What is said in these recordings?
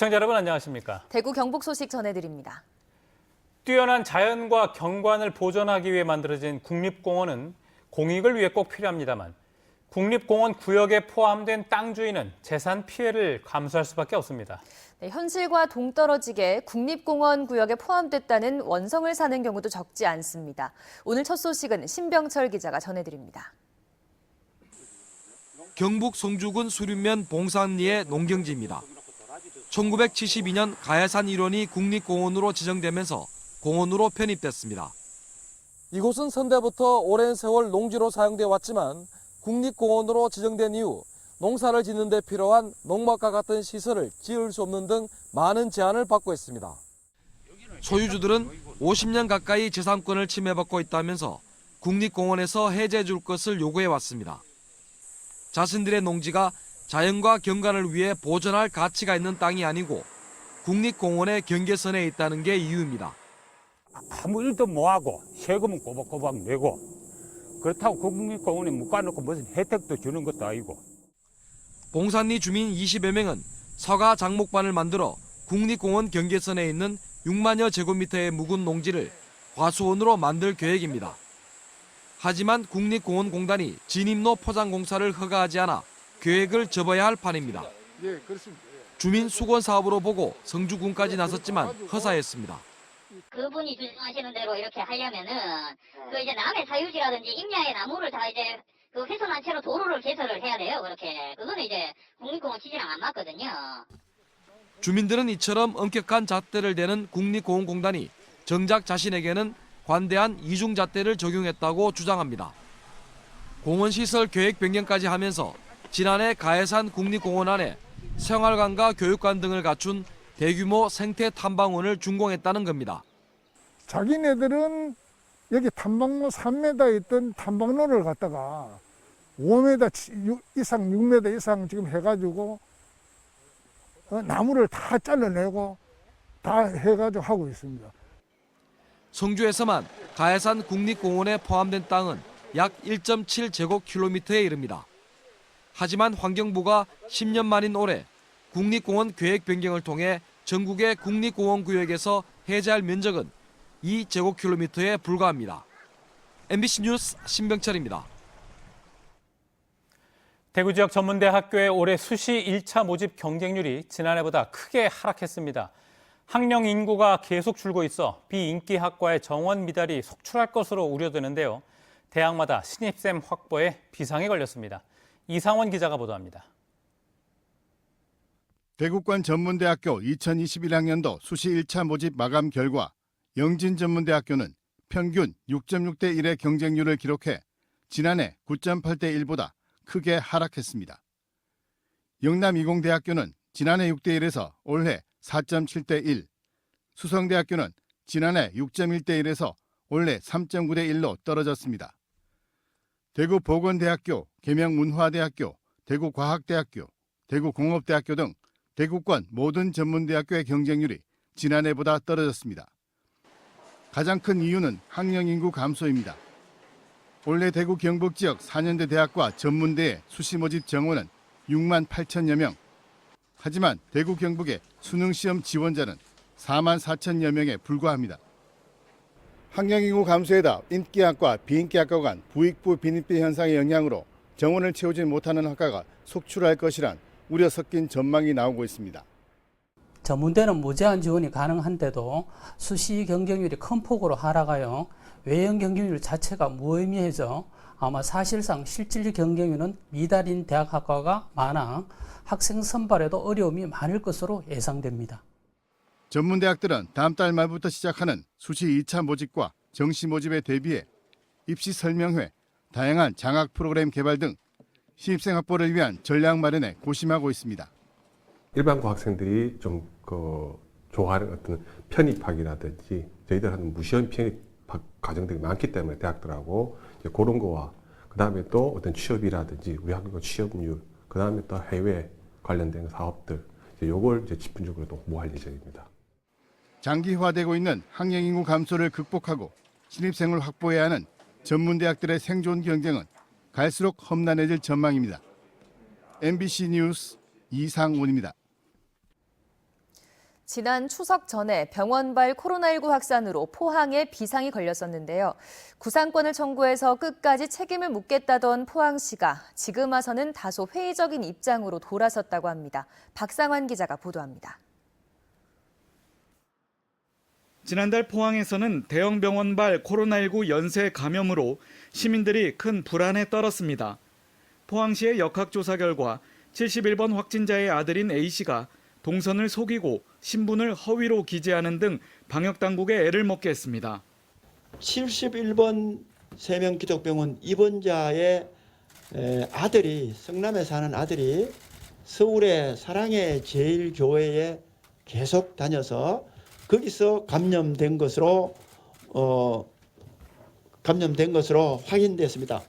시청자 여러분 안녕하십니까? 대구 경북 소식 전해드립니다. 뛰어난 자연과 경관을 보존하기 위해 만들어진 국립공원은 공익을 위해 꼭 필요합니다만 국립공원 구역에 포함된 땅 주인은 재산 피해를 감수할 수밖에 없습니다. 네, 현실과 동떨어지게 국립공원 구역에 포함됐다는 원성을 사는 경우도 적지 않습니다. 오늘 첫 소식은 신병철 기자가 전해드립니다. 경북 성주군 수륜면 봉산리의 농경지입니다. 1972년 가야산 일원이 국립공원으로 지정되면서 공원으로 편입됐습니다. 이곳은 선대부터 오랜 세월 농지로 사용돼 왔지만 국립공원으로 지정된 이후 농사를 짓는 데 필요한 농막과 같은 시설을 지을 수 없는 등 많은 제한을 받고 있습니다. 소유주들은 50년 가까이 재산권을 침해받고 있다면서 국립공원에서 해제해 줄 것을 요구해 왔습니다. 자신들의 농지가 자연과 경관을 위해 보존할 가치가 있는 땅이 아니고 국립공원의 경계선에 있다는 게 이유입니다. 아무 일도 못하고 세금은 꼬박꼬박 내고 그렇다고 국립공원에 묶어놓고 무슨 혜택도 주는 것도 아니고. 봉산리 주민 20여 명은 서가 장목반을 만들어 국립공원 경계선에 있는 6만여 제곱미터의 묵은 농지를 과수원으로 만들 계획입니다. 하지만 국립공원공단이 진입로 포장 공사를 허가하지 않아 계획을 접어야 할 판입니다. 주민 수건 사업으로 보고 성주군까지 나섰지만 허사했습니다. 그분이 주장하시는 대로 이렇게 하려면은 그 이제 남의 사유지라든지 임야의 나무를 다 이제 그 훼손한 채로 도로를 개설을 해야 돼요. 그렇게 그거는 이제 국립공원 취지랑 안 맞거든요. 주민들은 이처럼 엄격한 잣대를 대는 국립공원공단이 정작 자신에게는 관대한 이중잣대를 적용했다고 주장합니다. 공원시설 계획 변경까지 하면서 지난해 가해산 국립공원 안에 생활관과 교육관 등을 갖춘 대규모 생태 탐방원을 준공했다는 겁니다. 자기네들은 여기 탐방로 3m 있던 탐방로를 갖다가 5m 이상, 6m 이상 지금 해가지고 나무를 다 잘라내고 다 해가지고 하고 있습니다. 성주에서만 가해산 국립공원에 포함된 땅은 약 1.7제곱킬로미터에 이릅니다. 하지만 환경부가 10년 만인 올해 국립공원 계획 변경을 통해 전국의 국립공원 구역에서 해제할 면적은 2제곱킬로미터에 불과합니다. MBC 뉴스 신병철입니다. 대구 지역 전문대 학교의 올해 수시 1차 모집 경쟁률이 지난해보다 크게 하락했습니다. 학령 인구가 계속 줄고 있어 비인기 학과의 정원 미달이 속출할 것으로 우려되는데요. 대학마다 신입생 확보에 비상이 걸렸습니다. 이상원 기자가 보도합니다. 대구권 전문대학교 2021학년도 수시 1차 모집 마감 결과 영진전문대학교는 평균 6.6대 1의 경쟁률을 기록해 지난해 9.8대 1보다 크게 하락했습니다. 영남이공대학교는 지난해 6대 1에서 올해 4.7대 1, 수성대학교는 지난해 6.1대 1에서 올해 3.9대 1로 떨어졌습니다. 대구보건대학교, 계명문화대학교, 대구과학대학교, 대구공업대학교 등 대구권 모든 전문대학교의 경쟁률이 지난해보다 떨어졌습니다. 가장 큰 이유는 학령 인구 감소입니다. 올해 대구 경북 지역 4년대 대학과 전문대의 수시 모집 정원은 6만 8천여 명. 하지만 대구 경북의 수능시험 지원자는 4만 4천여 명에 불과합니다. 학령 인구 감소에다 인기학과 비인기학과 간 부익부 빈입비 현상의 영향으로 정원을 채우지 못하는 학과가 속출할 것이란 우려 섞인 전망이 나오고 있습니다. 전문대는 무제한 지원이 가능한데도 수시 경쟁률이 큰 폭으로 하락하여 외형 경쟁률 자체가 무의미해져 아마 사실상 실질 경쟁률은 미달인 대학학과가 많아 학생 선발에도 어려움이 많을 것으로 예상됩니다. 전문대학들은 다음 달 말부터 시작하는 수시 2차 모집과 정시 모집에 대비해 입시 설명회, 다양한 장학 프로그램 개발 등 신입생 확보를 위한 전략 마련에 고심하고 있습니다. 일반고 학생들이 좀 좋아하는 어떤 편입학이라든지 저희들 하는 무시험 편입학 과정들이 많기 때문에 대학들하고 그런 거와 그 다음에 또 어떤 취업이라든지 우리 학교 취업률, 그 다음에 또 해외 관련된 사업들 요걸 이제 집중적으로 또 모할 예정입니다. 장기화되고 있는 학령 인구 감소를 극복하고 신입생을 확보해야 하는 전문대학들의 생존 경쟁은 갈수록 험난해질 전망입니다. MBC 뉴스 이상훈입니다. 지난 추석 전에 병원발 코로나19 확산으로 포항에 비상이 걸렸었는데요. 구상권을 청구해서 끝까지 책임을 묻겠다던 포항시가 지금 와서는 다소 회의적인 입장으로 돌아섰다고 합니다. 박상환 기자가 보도합니다. 지난달 포항에서는 대형 병원발 코로나19 연쇄 감염으로 시민들이 큰 불안에 떨었습니다. 포항시의 역학조사 결과 71번 확진자의 아들인 A씨가 동선을 속이고 신분을 허위로 기재하는 등 방역당국에 애를 먹게 했습니다. 71번 세명기독병원 입원자의 아들이, 성남에 사는 아들이 서울의 사랑의 제일교회에 계속 다녀서 거기서 감염된 것으로 확인됐습니다.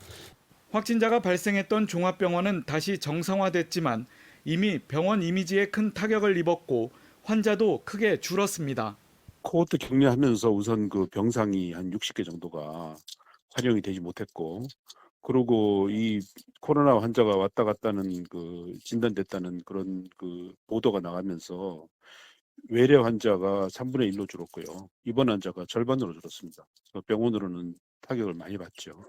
확진자가 발생했던 종합병원은 다시 정상화됐지만 이미 병원 이미지에 큰 타격을 입었고 환자도 크게 줄었습니다. 코호트 격리하면서 우선 그 병상이 한 60개 정도가 활용이 되지 못했고, 그리고 이 코로나 환자가 왔다 갔다는 그 진단됐다는 그런 그 보도가 나가면서 외래 환자가 3분의 1로 줄었고요. 입원 환자가 절반으로 줄었습니다. 병원으로는 타격을 많이 받죠.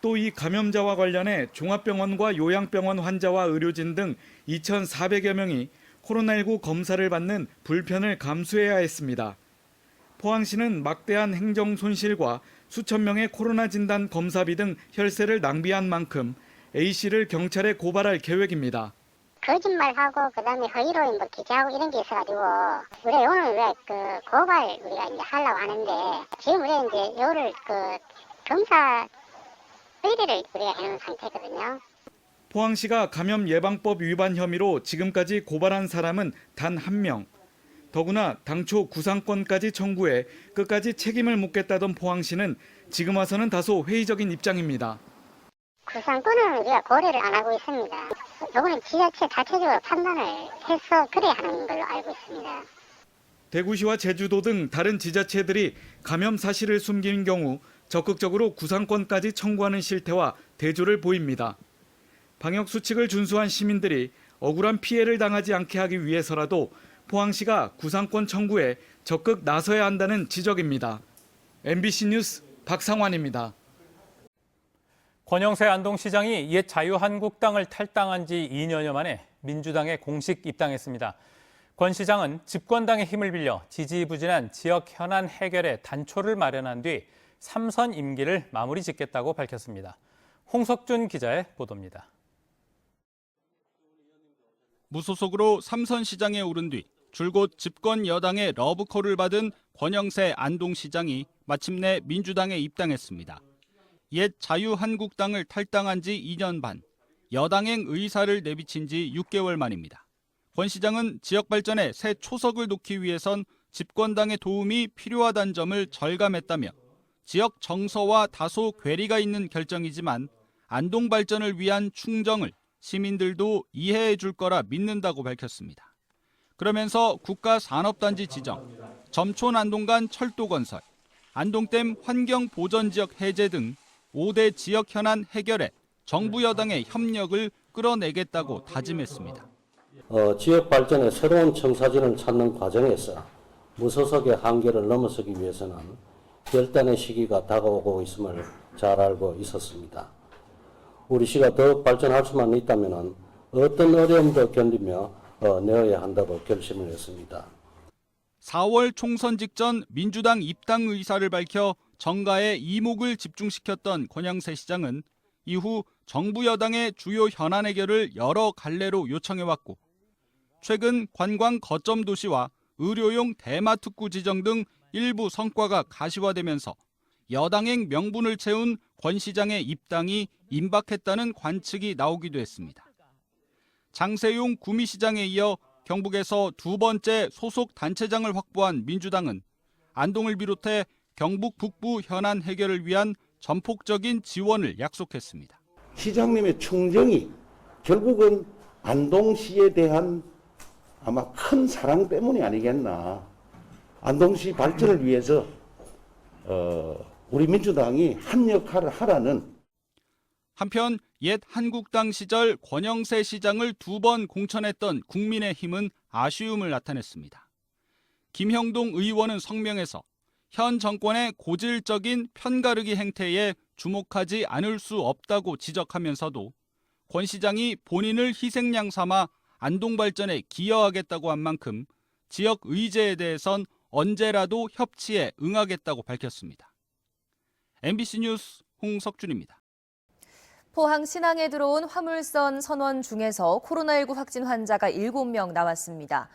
또 이 감염자와 관련해 종합병원과 요양병원 환자와 의료진 등 2,400여 명이 코로나19 검사를 받는 불편을 감수해야 했습니다. 포항시는 막대한 행정 손실과 수천 명의 코로나 진단 검사비 등 혈세를 낭비한 만큼 A씨를 경찰에 고발할 계획입니다. 거짓말하고 그다음에 허위로 뭐 기재하고 이런 게 있어가지고 우리가 오늘 왜 그 고발 우리가 이제 하려고 하는데 지금 우리가 이제 요를 그 검사 의뢰를 우리가 해놓은 상태거든요. 포항시가 감염 예방법 위반 혐의로 지금까지 고발한 사람은 단 1명. 더구나 당초 구상권까지 청구해 끝까지 책임을 묻겠다던 포항시는 지금 와서는 다소 회의적인 입장입니다. 구상권은 우리가 고려를 안 하고 있습니다. 이거는 지자체 자체적으로 판단을 해서 그래야 하는 걸로 알고 있습니다. 대구시와 제주도 등 다른 지자체들이 감염 사실을 숨긴 경우 적극적으로 구상권까지 청구하는 실태와 대조를 보입니다. 방역 수칙을 준수한 시민들이 억울한 피해를 당하지 않게 하기 위해서라도 포항시가 구상권 청구에 적극 나서야 한다는 지적입니다. MBC 뉴스 박상환입니다. 권영세 안동시장이 옛 자유한국당을 탈당한 지 2년여 만에 민주당에 공식 입당했습니다. 권 시장은 집권당의 힘을 빌려 지지부진한 지역 현안 해결에 단초를 마련한 뒤 3선 임기를 마무리 짓겠다고 밝혔습니다. 홍석준 기자의 보도입니다. 무소속으로 3선 시장에 오른 뒤 줄곧 집권 여당의 러브콜을 받은 권영세 안동시장이 마침내 민주당에 입당했습니다. 옛 자유한국당을 탈당한 지 2년 반, 여당행 의사를 내비친 지 6개월 만입니다. 권 시장은 지역 발전에 새 초석을 놓기 위해선 집권당의 도움이 필요하다는 점을 절감했다며 지역 정서와 다소 괴리가 있는 결정이지만 안동 발전을 위한 충정을 시민들도 이해해 줄 거라 믿는다고 밝혔습니다. 그러면서 국가산업단지 지정, 점촌 안동 간 철도 건설, 안동댐 환경보전지역 해제 등 5대 지역 현안 해결에 정부 여당의 협력을 끌어내겠다고 다짐했습니다. 지역 발전의 새로운 청사진을 찾는 과정에서 무소속의 한계를 넘어서기 위해서는 결단의 시기가 다가오고 있음을 잘 알고 있었습니다. 우리 시가 더욱 발전할 수만 있다면 어떤 어려움도 견디며 내어야 한다고 결심을 했습니다. 4월 총선 직전 민주당 입당 의사를 밝혀 정가에 이목을 집중시켰던 권영세 시장은 이후 정부 여당의 주요 현안 해결을 여러 갈래로 요청해왔고 최근 관광 거점 도시와 의료용 대마특구 지정 등 일부 성과가 가시화되면서 여당행 명분을 채운 권 시장의 입당이 임박했다는 관측이 나오기도 했습니다. 장세용 구미시장에 이어 경북에서 두 번째 소속 단체장을 확보한 민주당은 안동을 비롯해 경북 북부 현안 해결을 위한 전폭적인 지원을 약속했습니다. 시장님의 충정이 결국은 안동시에 대한 아마 큰 사랑 때문이 아니겠나. 안동시 발전을 위해서 우리 민주당이 한 역할을 하라는. 한편 옛 한국당 시절 권영세 시장을 2번 공천했던 국민의힘은 아쉬움을 나타냈습니다. 김형동 의원은 성명에서 현 정권의 고질적인 편가르기 행태에 주목하지 않을 수 없다고 지적하면서도 권 시장이 본인을 희생양 삼아 안동 발전에 기여하겠다고 한 만큼 지역 의제에 대해선 언제라도 협치에 응하겠다고 밝혔습니다. MBC 뉴스 홍석준입니다. 포항 신항에 들어온 화물선 선원 중에서 코로나19 확진 환자가 7명 나왔습니다.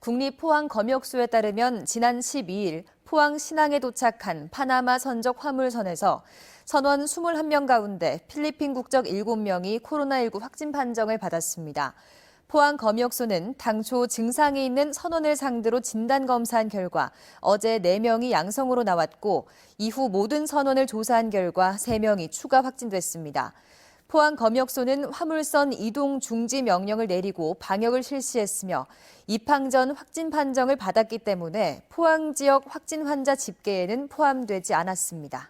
국립포항검역소에 따르면 지난 12일 포항 신항에 도착한 파나마 선적 화물선에서 선원 21명 가운데 필리핀 국적 7명이 코로나19 확진 판정을 받았습니다. 포항검역소는 당초 증상이 있는 선원을 상대로 진단검사한 결과 어제 4명이 양성으로 나왔고 이후 모든 선원을 조사한 결과 3명이 추가 확진됐습니다. 포항검역소는 화물선 이동 중지 명령을 내리고 방역을 실시했으며 입항 전 확진 판정을 받았기 때문에 포항 지역 확진 환자 집계에는 포함되지 않았습니다.